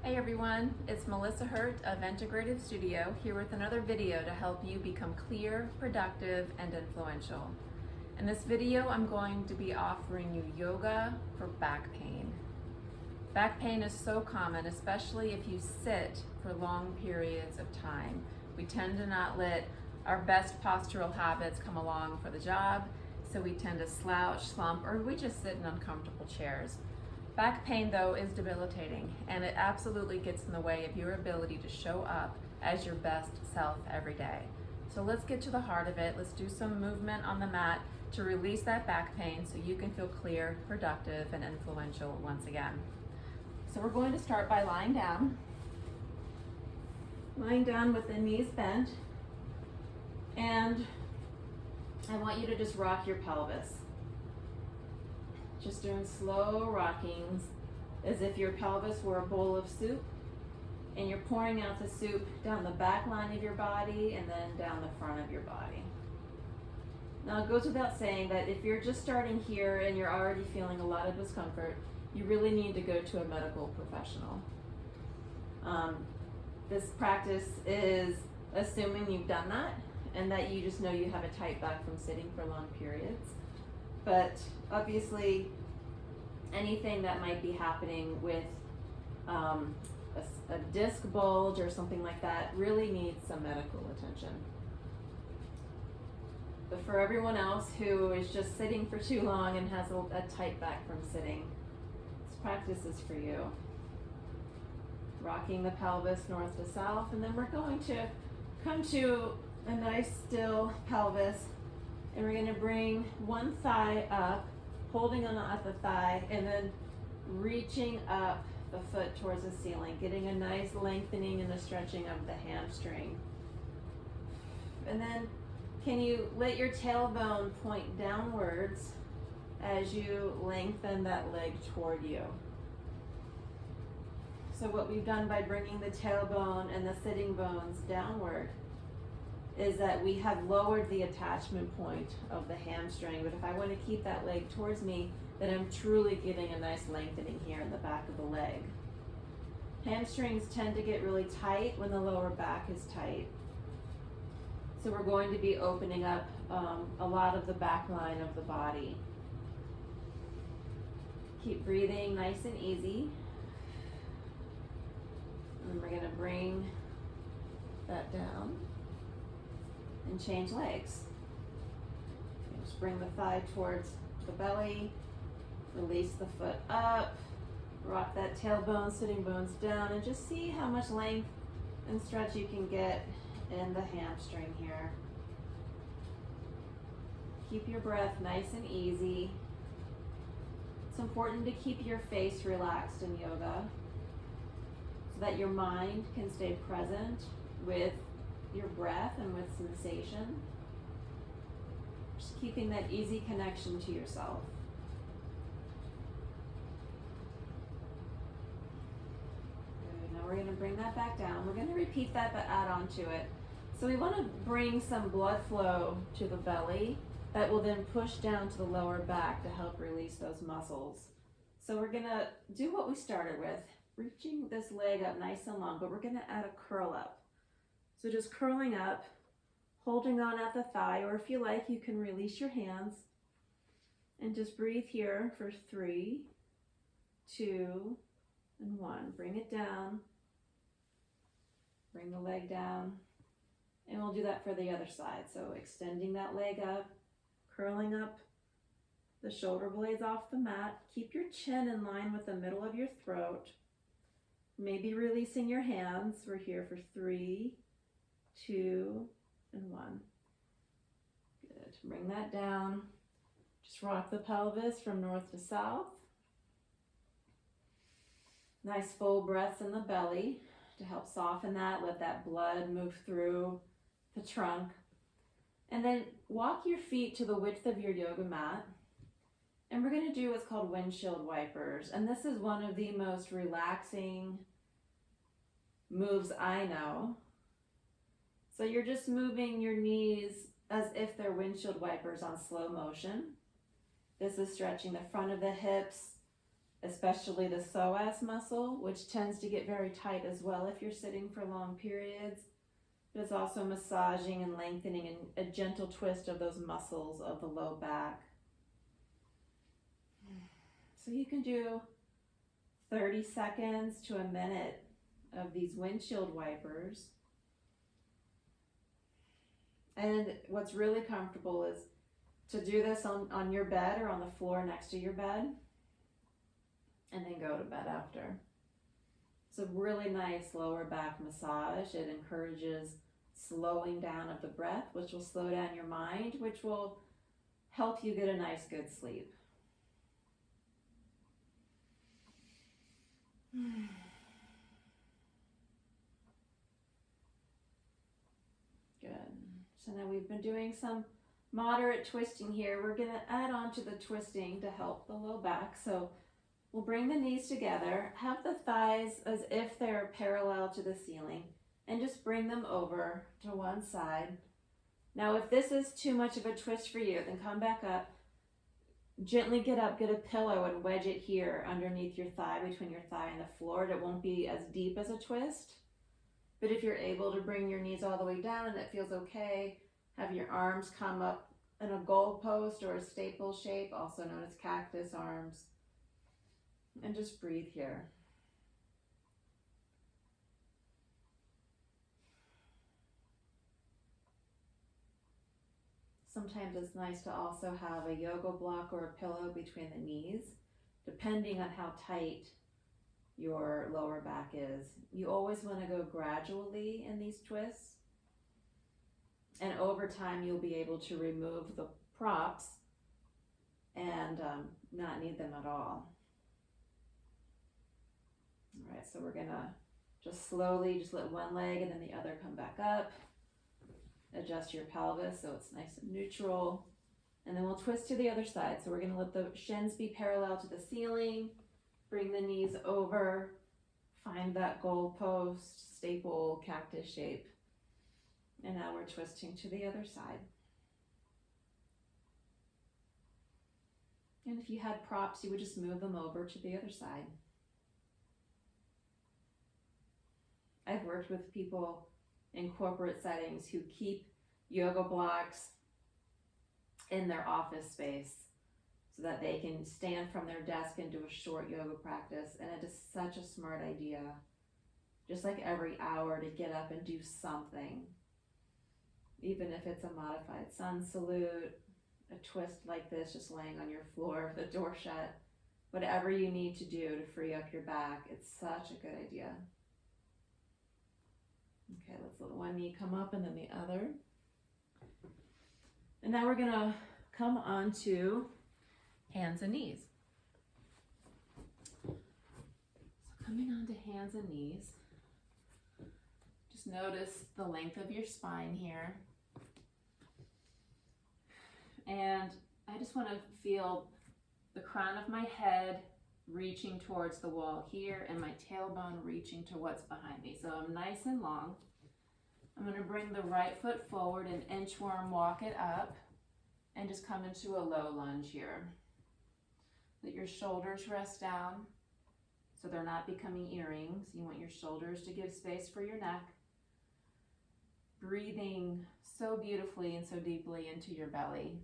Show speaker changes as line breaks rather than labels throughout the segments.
Hey everyone, it's Melissa Hurt of Integrative Studio here with another video to help you become clear, productive, and influential. In this video, I'm going to be offering you yoga for back pain. Back pain is so common, especially if you sit for long periods of time. We tend to not let our best postural habits come along for the job, so we tend to slouch, slump, or we just sit in uncomfortable chairs. Back pain, though, is debilitating, and it absolutely gets in the way of your ability to show up as your best self every day. So let's get to the heart of it. Let's do some movement on the mat to release that back pain so you can feel clear, productive, and influential once again. So we're going to start by lying down. Lying down with the knees bent, and I want you to just rock your pelvis. Just doing slow rockings as if your pelvis were a bowl of soup and you're pouring out the soup down the back line of your body and then down the front of your body. Now it goes without saying that if you're just starting here and you're already feeling a lot of discomfort, you really need to go to a medical professional. This practice is assuming you've done that and that you just know you have a tight back from sitting for long periods. But obviously, anything that might be happening with a disc bulge or something like that really needs some medical attention. But for everyone else who is just sitting for too long and has a tight back from sitting, this practice is for you. Rocking the pelvis north to south, and then we're going to come to a nice still pelvis. And we're going to bring one thigh up, holding on at the thigh, and then reaching up the foot towards the ceiling, getting a nice lengthening and a stretching of the hamstring. And then can you let your tailbone point downwards as you lengthen that leg toward you? So what we've done by bringing the tailbone and the sitting bones downward is that we have lowered the attachment point of the hamstring. But if I want to keep that leg towards me, then I'm truly getting a nice lengthening here in the back of the leg. Hamstrings tend to get really tight when the lower back is tight. So we're going to be opening up a lot of the back line of the body. Keep breathing nice and easy. And we're going to bring that down and change legs. Just bring the thigh towards the belly, release the foot up, rock that tailbone, sitting bones down, and just see how much length and stretch you can get in the hamstring here. Keep your breath nice and easy. It's important to keep your face relaxed in yoga so that your mind can stay present with your breath and with sensation. Just keeping that easy connection to yourself. Good. Now we're going to bring that back down. We're going to repeat that but add on to it. So we want to bring some blood flow to the belly that will then push down to the lower back to help release those muscles. So we're going to do what we started with, reaching this leg up nice and long, but we're going to add a curl up. So just curling up, holding on at the thigh, or if you like, you can release your hands and just breathe here for 3, 2, and 1. Bring it down, bring the leg down, and we'll do that for the other side. So extending that leg up, curling up the shoulder blades off the mat. Keep your chin in line with the middle of your throat. Maybe releasing your hands. We're here for 3, 2, and 1. Good. Bring that down. Just rock the pelvis from north to south. Nice full breaths in the belly to help soften that. Let that blood move through the trunk. And then walk your feet to the width of your yoga mat. And we're going to do what's called windshield wipers. And this is one of the most relaxing moves I know. So you're just moving your knees as if they're windshield wipers on slow motion. This is stretching the front of the hips, especially the psoas muscle, which tends to get very tight as well if you're sitting for long periods. But it's also massaging and lengthening and a gentle twist of those muscles of the low back. So you can do 30 seconds to a minute of these windshield wipers. And what's really comfortable is to do this on your bed or on the floor next to your bed, and then go to bed after. It's a really nice lower back massage. It encourages slowing down of the breath, which will slow down your mind, which will help you get a nice good sleep. Good. So now we've been doing some moderate twisting here. We're going to add on to the twisting to help the low back. So we'll bring the knees together, have the thighs as if they're parallel to the ceiling, and just bring them over to one side. Now, if this is too much of a twist for you, then come back up. Gently get up, get a pillow and wedge it here underneath your thigh, between your thigh and the floor. It won't be as deep as a twist. But if you're able to bring your knees all the way down and it feels okay, have your arms come up in a goalpost or a staple shape, also known as cactus arms. And just breathe here. Sometimes it's nice to also have a yoga block or a pillow between the knees, depending on how tight your lower back is. You always want to go gradually in these twists. And over time, you'll be able to remove the props and not need them at all. All right, so we're gonna just slowly just let one leg and then the other come back up. Adjust your pelvis so it's nice and neutral. And then we'll twist to the other side. So we're gonna let the shins be parallel to the ceiling. Bring the knees over. Find that goalpost, staple, cactus shape. And now we're twisting to the other side. And if you had props, you would just move them over to the other side. I've worked with people in corporate settings who keep yoga blocks in their office space so that they can stand from their desk and do a short yoga practice. And it is such a smart idea, just like every hour to get up and do something, even if it's a modified sun salute, a twist like this, just laying on your floor with the door shut, whatever you need to do to free up your back. It's such a good idea. Okay, let's let one knee come up and then the other. And now we're gonna come onto hands and knees. So coming onto hands and knees, just notice the length of your spine here. And I just want to feel the crown of my head reaching towards the wall here and my tailbone reaching to what's behind me. So I'm nice and long. I'm going to bring the right foot forward and inchworm walk it up and just come into a low lunge here. Let your shoulders rest down so they're not becoming earrings. You want your shoulders to give space for your neck. Breathing so beautifully and so deeply into your belly.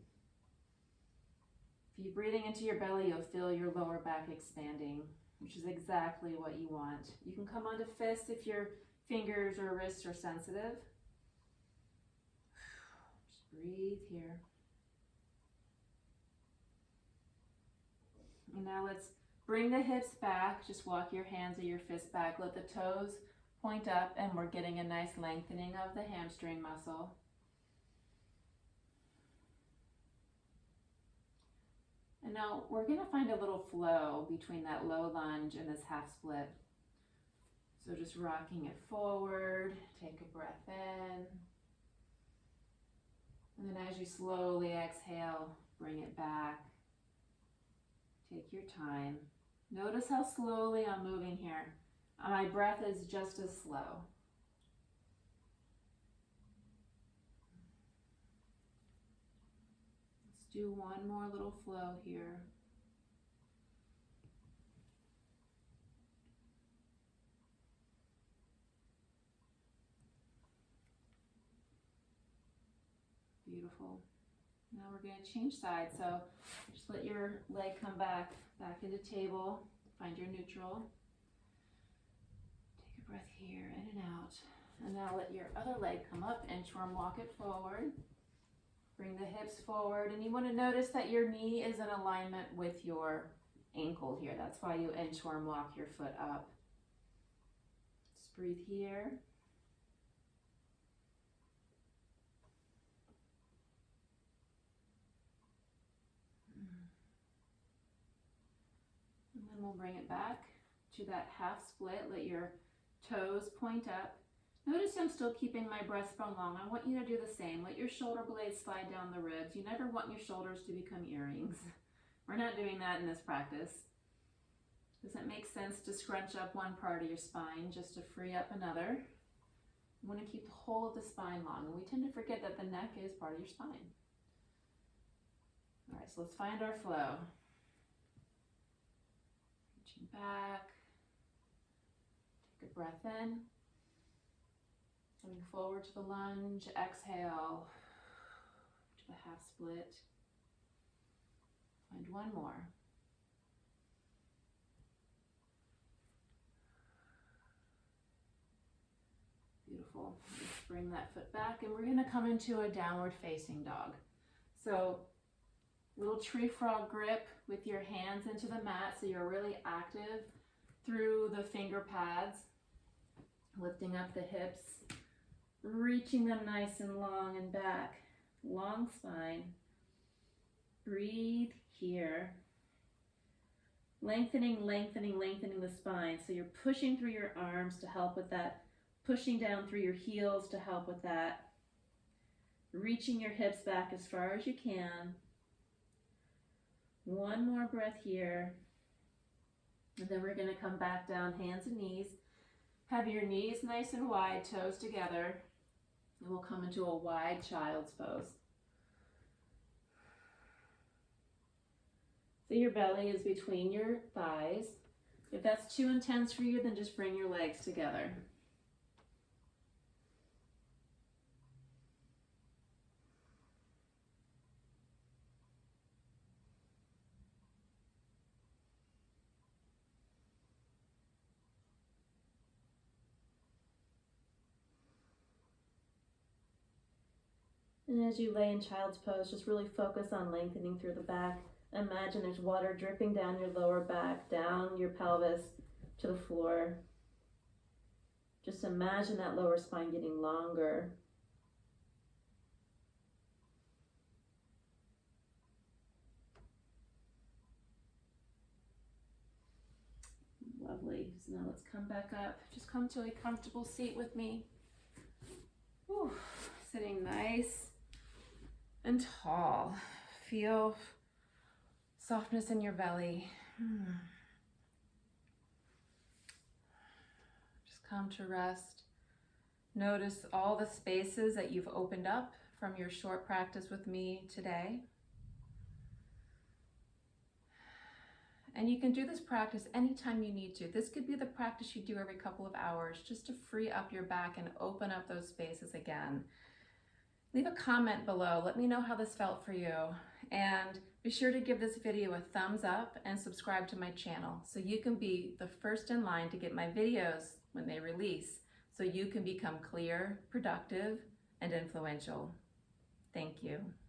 If you're breathing into your belly, you'll feel your lower back expanding, which is exactly what you want. You can come onto fists if your fingers or wrists are sensitive. Just breathe here. And now let's bring the hips back. Just walk your hands or your fists back. Let the toes point up, and we're getting a nice lengthening of the hamstring muscle. And now we're going to find a little flow between that low lunge and this half split. So just rocking it forward, take a breath in. And then as you slowly exhale, bring it back. Take your time. Notice how slowly I'm moving here. My breath is just as slow. Let's do one more little flow here. Beautiful. Now we're going to change sides. So just let your leg come back into table. Find your neutral. Take a breath here, in and out. And now let your other leg come up, inchworm walk it forward. Bring the hips forward, and you want to notice that your knee is in alignment with your ankle here. That's why you inchworm walk your foot up. Just breathe here. And then we'll bring it back to that half split. Let your toes point up. Notice I'm still keeping my breastbone long. I want you to do the same. Let your shoulder blades slide down the ribs. You never want your shoulders to become earrings. We're not doing that in this practice. Does it make sense to scrunch up one part of your spine just to free up another? You want to keep the whole of the spine long, and we tend to forget that the neck is part of your spine. All right, so let's find our flow. Reaching back. Take a breath in. Coming forward to the lunge, exhale to the half split. Find one more. Beautiful. Just bring that foot back, and we're going to come into a downward facing dog. So little tree frog grip with your hands into the mat so you're really active through the finger pads, lifting up the hips, reaching them nice and long and back, long spine. Breathe here. Lengthening, lengthening, lengthening the spine. So you're pushing through your arms to help with that, pushing down through your heels to help with that. Reaching your hips back as far as you can. One more breath here. And then we're going to come back down, hands and knees. Have your knees nice and wide, toes together. And we'll come into a wide child's pose. So your belly is between your thighs. If that's too intense for you, then just bring your legs together. And as you lay in child's pose, just really focus on lengthening through the back. Imagine there's water dripping down your lower back, down your pelvis to the floor. Just imagine that lower spine getting longer. Lovely. So now let's come back up. Just come to a comfortable seat with me. Whew. Sitting nice and tall. Feel softness in your belly. Just come to rest. Notice all the spaces that you've opened up from your short practice with me today. And you can do this practice anytime you need to. This could be the practice you do every couple of hours just to free up your back and open up those spaces again. Leave a comment below. Let me know how this felt for you. And be sure to give this video a thumbs up and subscribe to my channel so you can be the first in line to get my videos when they release, so you can become clear, productive, and influential. Thank you.